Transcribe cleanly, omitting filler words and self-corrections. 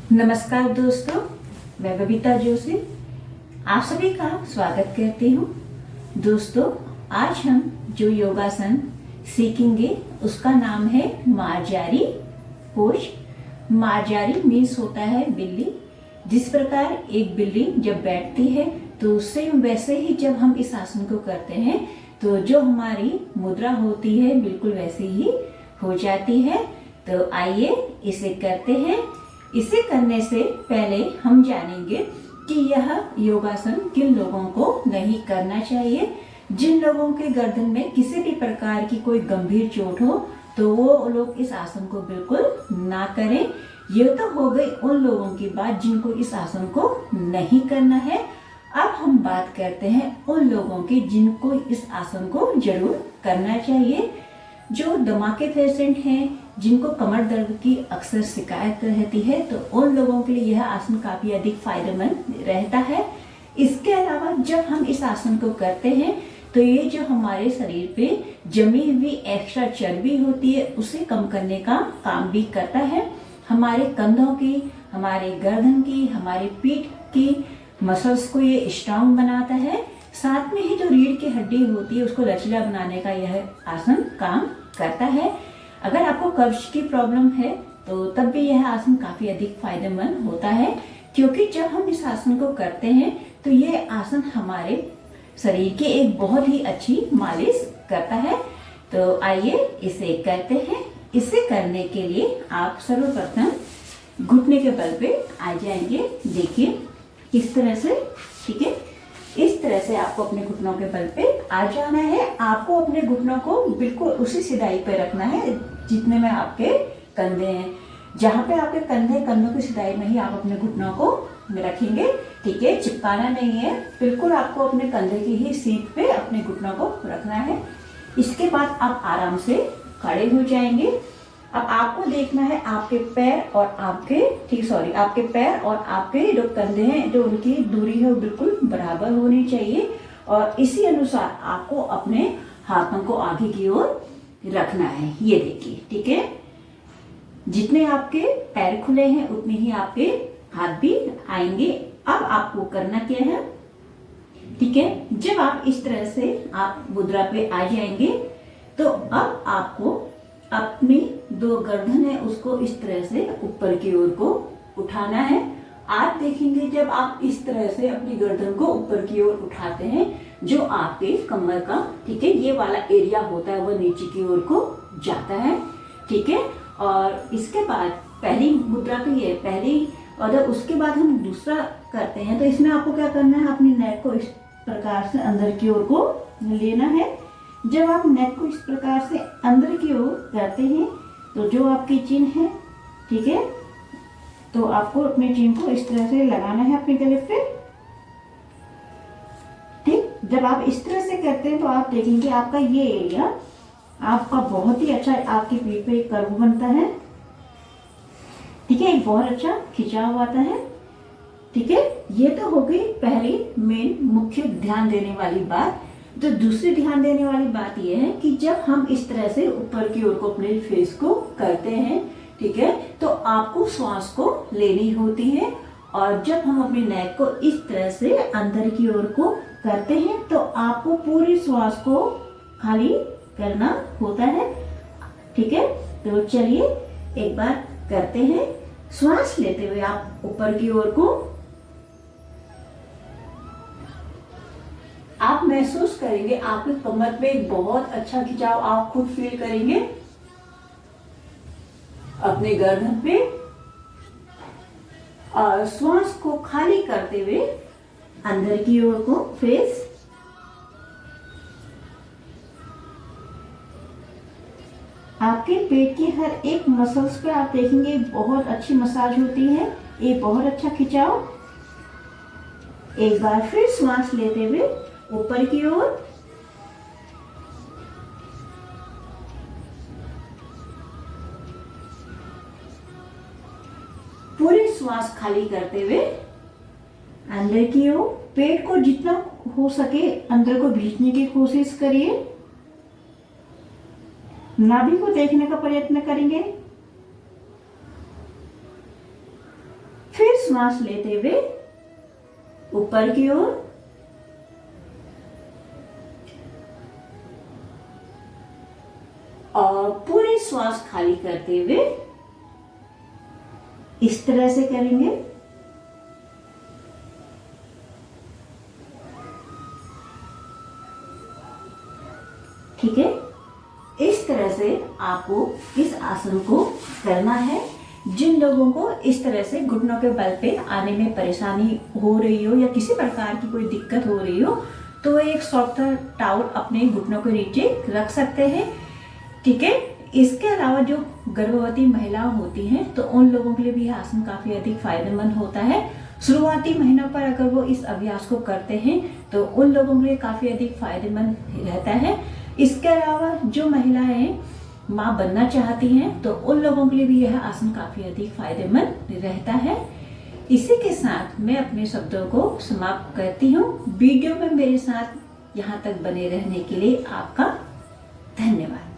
नमस्कार दोस्तों, मैं बबीता जोशी आप सभी का स्वागत करती हूँ। दोस्तों, आज हम जो योगासन सीखेंगे उसका नाम है मार्जारी पोज। मार्जारी मीन्स होता है बिल्ली। जिस प्रकार एक बिल्ली जब बैठती है तो सेम वैसे ही जब हम इस आसन को करते हैं तो जो हमारी मुद्रा होती है बिल्कुल वैसे ही हो जाती है। तो आइए इसे करते हैं। इसे करने से पहले हम जानेंगे कि यह योगासन किन लोगों को नहीं करना चाहिए। जिन लोगों के गर्दन में किसी भी प्रकार की कोई गंभीर चोट हो तो वो लोग इस आसन को बिल्कुल ना करें। ये तो हो गई उन लोगों की बात जिनको इस आसन को नहीं करना है। अब हम बात करते हैं उन लोगों की जिनको इस आसन को जरूर करना चाहिए। जो दमा के पेशेंट हैं, जिनको कमर दर्द की अक्सर शिकायत रहती है, तो उन लोगों के लिए यह आसन काफी अधिक फायदेमंद रहता है। इसके अलावा जब हम इस आसन को करते हैं तो ये जो हमारे शरीर पे जमी हुई एक्स्ट्रा चर्बी होती है उसे कम करने का काम भी करता है। हमारे कंधों की, हमारे गर्दन की, हमारे पीठ की मसल्स को ये स्ट्रांग बनाता है। साथ में ही जो रीढ़ की हड्डी होती है उसको लचीला बनाने का यह आसन काम करता है। अगर आपको कब्ज की प्रॉब्लम है तो तब भी यह आसन काफी अधिक फायदेमंद होता है, क्योंकि जब हम इस आसन को करते हैं तो यह आसन हमारे शरीर की एक बहुत ही अच्छी मालिश करता है। तो आइए इसे करते हैं। इसे करने के लिए आप सर्वप्रथम घुटने के बल पे आ जाएंगे। देखिए इस तरह से, ठीक है। इस तरह से आपको अपने घुटनों के बल पे आ जाना है। आपको अपने घुटनों को बिल्कुल उसी सिधाई पे रखना है जितने में आपके कंधे हैं। जहाँ पे आपके कंधों की सिधाई में ही आप अपने घुटनों को रखेंगे, ठीक है। चिपकाना नहीं है, बिल्कुल आपको अपने कंधे की ही सीट पे अपने घुटनों को रखना है। इसके बाद आप आराम से खड़े हो जाएंगे। अब आपको देखना है आपके पैर और आपके जो कंधे हैं, जो उनकी दूरी है वो बिल्कुल बराबर होनी चाहिए। और इसी अनुसार आपको अपने हाथों को आगे की ओर रखना है। ये देखिए, ठीक है। जितने आपके पैर खुले हैं उतने ही आपके हाथ भी आएंगे। अब आपको करना क्या है, ठीक है। जब आप इस तरह से आप मुद्रा पे आ जाएंगे तो अब आपको अपनी दो गर्दन है उसको इस तरह से ऊपर की ओर को उठाना है। आप देखेंगे जब आप इस तरह से अपनी गर्दन को ऊपर की ओर उठाते हैं, जो आपके कमर का, ठीक है, ये वाला एरिया होता है वो नीचे की ओर को जाता है, ठीक है। और इसके बाद पहली मुद्रा तो ये पहली, और जब उसके बाद हम दूसरा करते हैं तो इसमें आपको क्या करना है, अपनी नेक को इस प्रकार से अंदर की ओर को लेना है। जब आप नेक को इस प्रकार से अंदर की ओर करते हैं तो जो आपकी चिन है, ठीक है, तो आपको अपने चिन को इस तरह से लगाना है अपने गले पे, ठीक। जब आप इस तरह से करते हैं तो आप देखेंगे आपका ये एरिया आपका बहुत ही अच्छा, आपकी पीठ पे एक कर्व बनता है, ठीक है, एक बहुत अच्छा खिंचाव आता है, ठीक है। ये तो हो गई पहली मेन मुख्य ध्यान देने वाली बात। तो दूसरी ध्यान देने वाली बात यह है कि जब हम इस तरह से ऊपर की ओर को अपने फेस को करते हैं, ठीक है, तो आपको श्वास को लेनी होती है। और जब हम अपनी नेक को इस तरह से अंदर की ओर को करते हैं तो आपको पूरी श्वास को खाली करना होता है, ठीक है। तो चलिए एक बार करते हैं। श्वास लेते हुए आप ऊपर की ओर को आप महसूस करेंगे आपके कमर पे एक बहुत अच्छा खिंचाव आप खुद फील करेंगे अपने गर्दन पे। और श्वास को खाली करते हुए अंदर की ओर को फेस, आपके पेट की हर एक मसल्स पे आप देखेंगे बहुत अच्छी मसाज होती है, ये बहुत अच्छा खिंचाव। एक बार फिर श्वास लेते हुए ऊपर की ओर, पूरी श्वास खाली करते हुए अंदर की ओर। पेट को जितना हो सके अंदर को खींचने की कोशिश करिए। नाभि को देखने का प्रयत्न करेंगे। श्वास लेते हुए ऊपर की ओर और पूरी श्वास खाली करते हुए इस तरह से करेंगे। ठीक है, इस तरह से आपको इस आसन को करना है। जिन लोगों को इस तरह से घुटनों के बल पे आने में परेशानी हो रही हो या किसी प्रकार की कोई दिक्कत हो रही हो तो वो एक सॉफ्ट टॉवल अपने घुटनों के नीचे रख सकते हैं। ठीक है, इसके अलावा जो गर्भवती महिलाएं होती हैं तो उन लोगों के लिए भी यह आसन काफी अधिक फायदेमंद होता है। शुरुआती महीनों पर अगर वो इस अभ्यास को करते हैं तो उन लोगों के लिए काफी अधिक फायदेमंद रहता है। इसके अलावा जो महिलाएं माँ बनना चाहती हैं तो उन लोगों के लिए भी यह आसन काफी अधिक फायदेमंद रहता है। इसी के साथ मैं अपने शब्दों को समाप्त करती हूँ। वीडियो में मेरे साथ यहाँ तक बने रहने के लिए आपका धन्यवाद।